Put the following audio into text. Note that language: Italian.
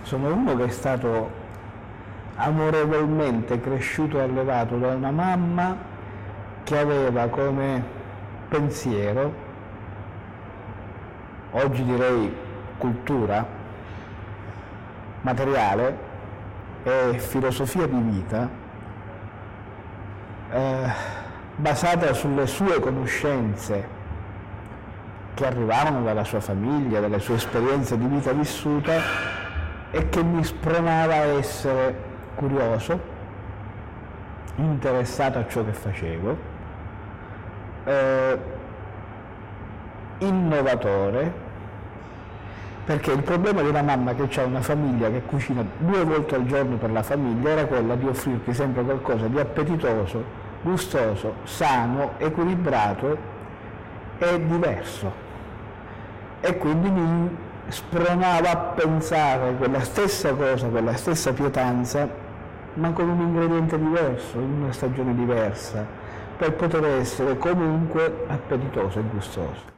Sono uno che è stato amorevolmente cresciuto e allevato da una mamma che aveva come pensiero, oggi direi cultura materiale e filosofia di vita, basata sulle sue conoscenze che arrivavano dalla sua famiglia, dalle sue esperienze di vita vissuta, e che mi spronava a essere curioso, interessato a ciò che facevo, innovatore, perché il problema di una mamma che ha una famiglia che cucina 2 volte al giorno per la famiglia era quella di offrirti sempre qualcosa di appetitoso, gustoso, sano, equilibrato e diverso. E quindi mi spronava a pensare quella stessa cosa, quella stessa pietanza, ma con un ingrediente diverso, in una stagione diversa, per poter essere comunque appetitoso e gustoso.